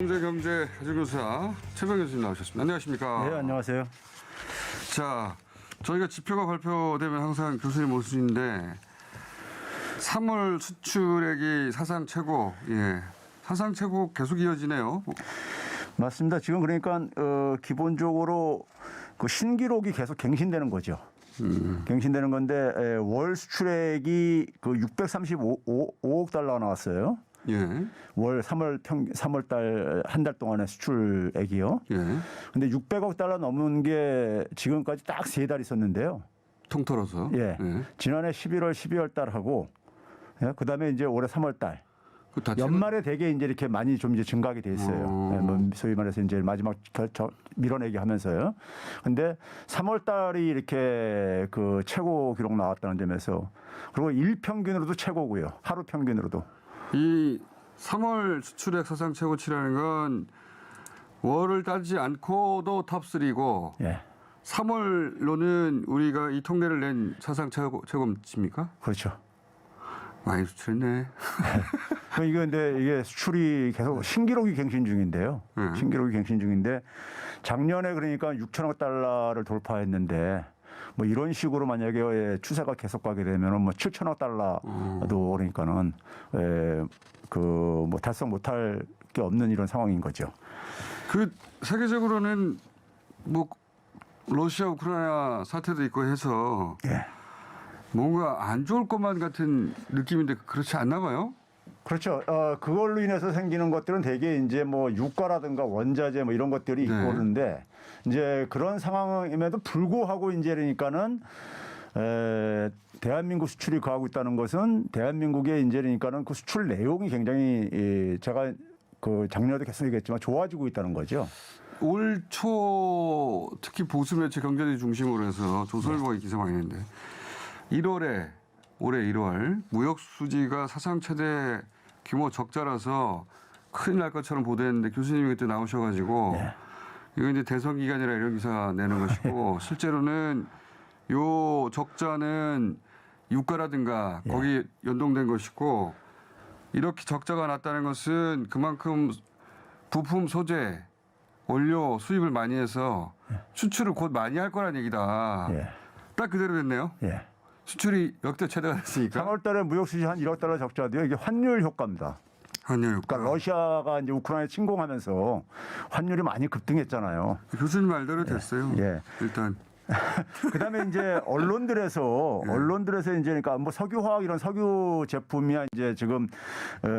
경제 가정교사 최병현 교수님 나오셨습니다. 안녕하십니까? 네, 안녕하세요. 자, 저희가 지표가 발표되면 항상 교수님 모시는데 3월 수출액이 사상 최고, 사상 최고 계속 이어지네요. 맞습니다. 지금 그러니까 기본적으로 그 신기록이 계속 갱신되는 거죠. 갱신되는 건데 월 수출액이 그 635억 달러 나왔어요. 예. 월 3월 달 한 달 동안의 수출액이요. 예. 근데 600억 달러 넘는 게 지금까지 딱 3달 있었는데요. 통틀어서. 예. 지난해 11월, 12월 달하고 그다음에 이제 올해 3월 달. 연말에 되게 이제 이렇게 많이 좀 이제 증가하게 돼 있어요. 뭐 소위 말해서 이제 마지막 밀어내기 하면서요. 근데 3월 달이 이렇게 그 최고 기록 나왔다는 점에서 그리고 일 평균으로도 최고고요. 하루 평균으로도. 이 3월 수출액 사상 최고치라는 건 월을 따지지 않고도 탑3고 예. 3월로는 우리가 이 통계를 낸 사상 최고치입니까? 그렇죠. 많이 수출했네. 이게 근데 이게 수출이 계속 신기록이 갱신 중인데요. 신기록이 갱신 중인데 작년에 그러니까 6천억 달러를 돌파했는데 뭐 이런 식으로 만약에 추세가 계속 가게 되면은 뭐 7천억 달러도 그러니까는 그 뭐 달성 못할 게 없는 이런 상황인 거죠. 그 세계적으로는 뭐 러시아 우크라이나 사태도 있고 해서 예. 뭔가 안 좋을 것만 같은 느낌인데 그렇지 않나 봐요? 그렇죠. 그걸로 인해서 생기는 것들은 대개 이제 뭐 유가라든가 원자재 뭐 이런 것들이 있고 그러는데 이제 그런 상황임에도 불구하고 이제 그러니까는 대한민국 수출이 가고 있다는 것은 대한민국의 이제 그러니까는 그 수출 내용이 굉장히 제가 그 작년에도 계속 얘기했지만 좋아지고 있다는 거죠. 올 초 특히 보수 매체 경제지 중심으로 해서 조선일보가 기사 많이 했는데 1월에 올해 1월 무역 수지가 사상 최대 규모 적자라서 큰일 날 것처럼 보도했는데 교수님이 그때 나오셔가지고 이거 이제 대선 기간이라 이런 기사 내는 것이고 실제로는 요 적자는 유가라든가 거기 연동된 것이고 이렇게 적자가 났다는 것은 그만큼 부품 소재 원료 수입을 많이 해서 수출을 곧 많이 할 거란 얘기다. 딱 그대로 됐네요. 수출이 역대 최대가 됐으니까. 3월 달에 무역 수지 한 1억 달러 적자도요. 이게 환율 효과입니다. 환율 효과. 그러니까 러시아가 이제 우크라이나 침공하면서 환율이 많이 급등했잖아요. 교수님 말대로 됐어요. 일단. 그다음에 이제 언론들에서 이제 그러니까 뭐 석유화학 이런 석유 제품이야 이제 지금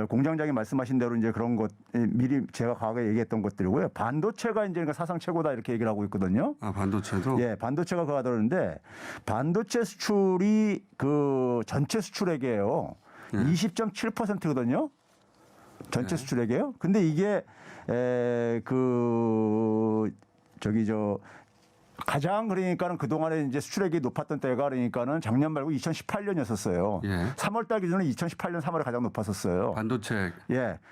공장장이 말씀하신 대로 이제 그런 것 미리 제가 과거에 얘기했던 것들이고요. 반도체가 이제 그러니까 사상 최고다 이렇게 얘기를 하고 있거든요. 아, 반도체도? 예, 반도체가 그거 하더는데 반도체 수출이 그 전체 수출액이에요. 20.7%거든요. 전체 수출액이에요. 근데 이게 가장 그러니까는 그동안에 이제 수출액이 높았던 때가 그러니까는 작년 말고 2018년이었었어요. 3월 달 기준은 2018년 3월에 가장 높았었어요. 반도체.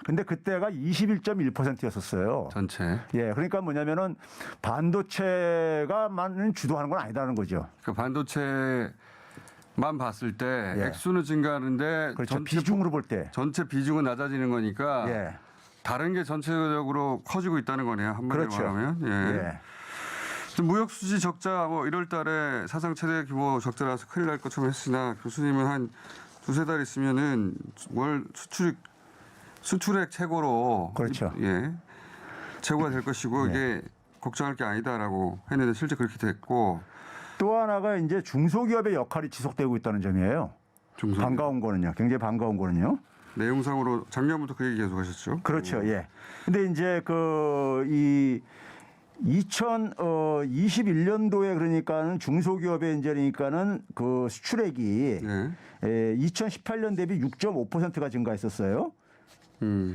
근데 그때가 21.1%였었어요. 전체. 그러니까 뭐냐면은 반도체가만 주도하는 건 아니다는 거죠. 그 반도체만 봤을 때 액수는 증가하는데 그렇죠. 비중으로 볼 때 전체 비중은 낮아지는 거니까 다른 게 전체적으로 커지고 있다는 거네요. 한마디로 말하면. 무역 수지 적자 뭐 1월 달에 사상 최대 규모 적자라서 큰일 날 것처럼 했으나 교수님은 한 두세 달 있으면은 월 수출액 최고로 그렇죠. 최고가 될 것이고 이게 걱정할 게 아니다라고 했는데 실제 그렇게 됐고 또 하나가 이제 중소기업의 역할이 지속되고 있다는 점이에요. 반가운 거는요. 굉장히 반가운 거는요. 내용상으로 작년부터 그 얘기 계속 하셨죠. 그렇죠. 근데 이제 이 2021년도에 그러니까는 중소기업의 이제 그러니까는 그 수출액이 2018년 대비 6.5%가 증가했었어요.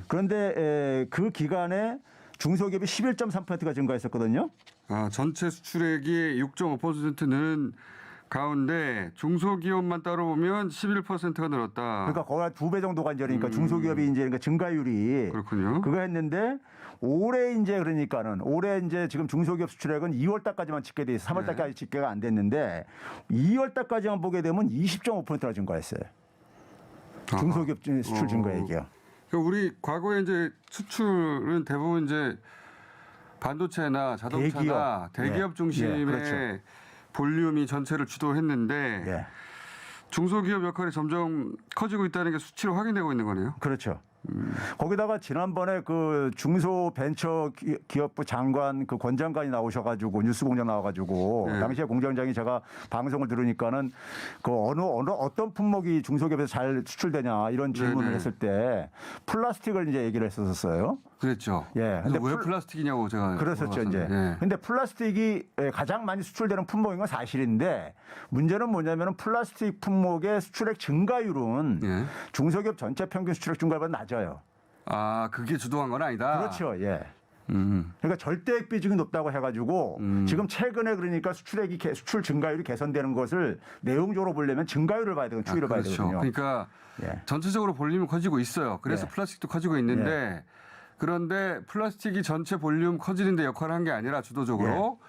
그런데 그 기간에 중소기업이 11.3%가 증가했었거든요. 아, 전체 수출액이 6.5%는 가운데 중소기업만 따로 보면 11%가 늘었다. 그러니까 거의 한 2배 정도가 이제 그러니까 중소기업이 이제 그러니까 증가율이 그렇군요. 그거 했는데 올해 이제 그러니까는 올해 이제 지금 중소기업 수출액은 2월 달까지만 집계 돼 있어. 3월 달까지 집계가 안 됐는데 2월 달까지만 보게 되면 20.5%가 증가했어요. 중소기업 수출 증가액이요. 그러니까 우리 과거에 이제 수출은 대부분 이제 반도체나 자동차나 대기업 예. 중심의 예, 그렇죠. 볼륨이 전체를 주도했는데 예. 중소기업 역할이 점점 커지고 있다는 게 수치로 확인되고 있는 거네요. 그렇죠. 거기다가 지난번에 그 중소벤처기업부 장관 그 권 장관이 나오셔가지고 뉴스공장 나와가지고 네. 당시에 공장장이 제가 방송을 들으니까는 그 어떤 품목이 중소기업에서 잘 수출되냐 이런 질문을 네네. 했을 때 플라스틱을 이제 얘기를 했었어요. 그랬죠. 예. 근데 근데 왜 플라스틱이냐고 제가 그랬었죠 이제. 물어봤었는데. 근데 플라스틱이 가장 많이 수출되는 품목인 건 사실인데 문제는 뭐냐면은 플라스틱 품목의 수출액 증가율은 예. 중소기업 전체 평균 수출액 증가율보다 낮아요. 아 그게 주도한 건 아니다. 그렇죠. 예. 음. 그러니까 절대액 비중이 높다고 해가지고 지금 최근에 그러니까 수출 증가율이 개선되는 것을 내용적으로 보려면 증가율을 봐야 되거든요. 추이를 봐야 그렇죠. 되거든요. 그러니까 예. 전체적으로 볼륨이 커지고 있어요. 그래서 예. 플라스틱도 커지고 있는데 그런데 플라스틱이 전체 볼륨 커지는 데 역할을 한 게 아니라 주도적으로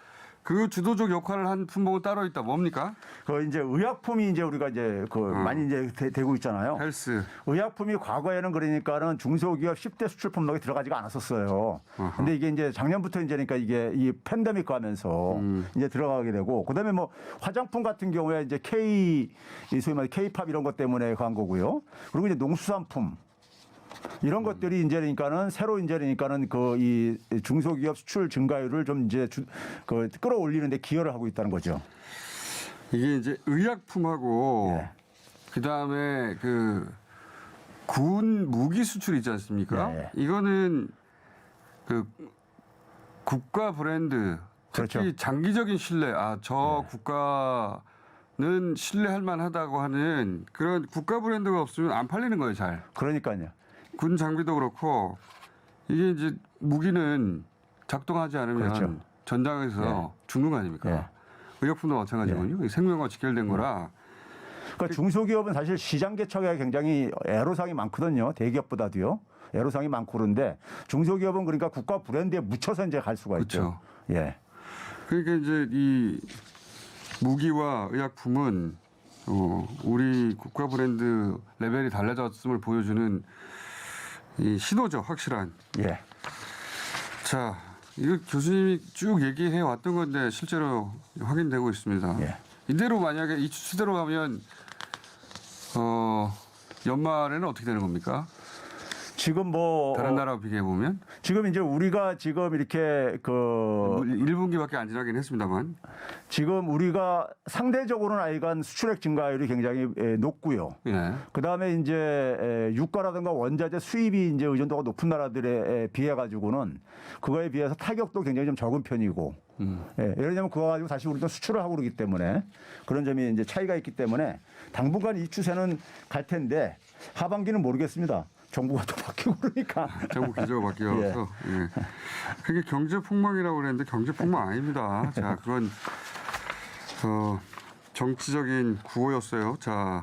그 주도적 역할을 한 품목은 따로 있다. 뭡니까? 그 이제 의약품이 이제 우리가 이제 그 많이 이제 되고 있잖아요. 헬스. 의약품이 과거에는 그러니까는 중소기업 10대 수출 품목에 들어가지가 않았었어요. 근데 이게 이제 작년부터 이제 그러니까 이게 이 팬데믹 가면서 이제 들어가게 되고 그다음에 뭐 화장품 같은 경우에 이제 소위 말해 K-팝 이런 것 때문에 간 거고요. 그리고 이제 농수산품 이런 것들이 이제 그러니까는 새로 이제 그러니까는 그 이 중소기업 수출 증가율을 좀 이제 그 끌어올리는데 기여를 하고 있다는 거죠. 이게 이제 의약품하고 예. 그다음에 그 군 무기 수출 있지 않습니까? 예. 이거는 그 국가 브랜드 특히 그렇죠. 장기적인 신뢰. 저 국가는 신뢰할 만하다고 하는 그런 국가 브랜드가 없으면 안 팔리는 거예요, 잘. 그러니까요. 군 장비도 그렇고 이게 이제 무기는 작동하지 않으면 그렇죠. 전장에서 죽는 거 아닙니까? 예. 의약품도 마찬가지거든요. 이게 생명과 직결된 거라. 그러니까 중소기업은 사실 시장 개척에 굉장히 애로사항이 많거든요. 대기업보다도요. 애로사항이 많고 그런데 중소기업은 그러니까 국가 브랜드에 묻혀서 이제 갈 수가 있죠. 예. 그러니까 이제 이 무기와 의약품은 우리 국가 브랜드 레벨이 달라졌음을 보여주는 이 신호죠, 확실한. 예. 자, 이거 교수님이 쭉 얘기해 왔던 건데 실제로 확인되고 있습니다. 예. 이대로 만약에 이 추세대로 가면 연말에는 어떻게 되는 겁니까? 지금 뭐 다른 나라와 비교해 보면 지금 이제 우리가 지금 이렇게 그 1분기밖에 안 지나긴 했습니다만. 지금 우리가 상대적으로는 아이간 수출액 증가율이 굉장히 높고요. 예. 그다음에 이제 유가라든가 원자재 수입이 이제 의존도가 높은 나라들에 비해 가지고는 그거에 비해서 타격도 굉장히 좀 적은 편이고. 예, 예를 들면 그거 가지고 다시 우리도 수출을 하고 그러기 때문에 그런 점이 이제 차이가 있기 때문에 당분간 이 추세는 갈 텐데 하반기는 모르겠습니다. 정부가 또 바뀌고 그러니까. 정부 기조가 바뀌어서. 예. 그게 경제 폭망이라고 그랬는데 경제 폭망 아닙니다. 자, 그건 정치적인 구호였어요. 자,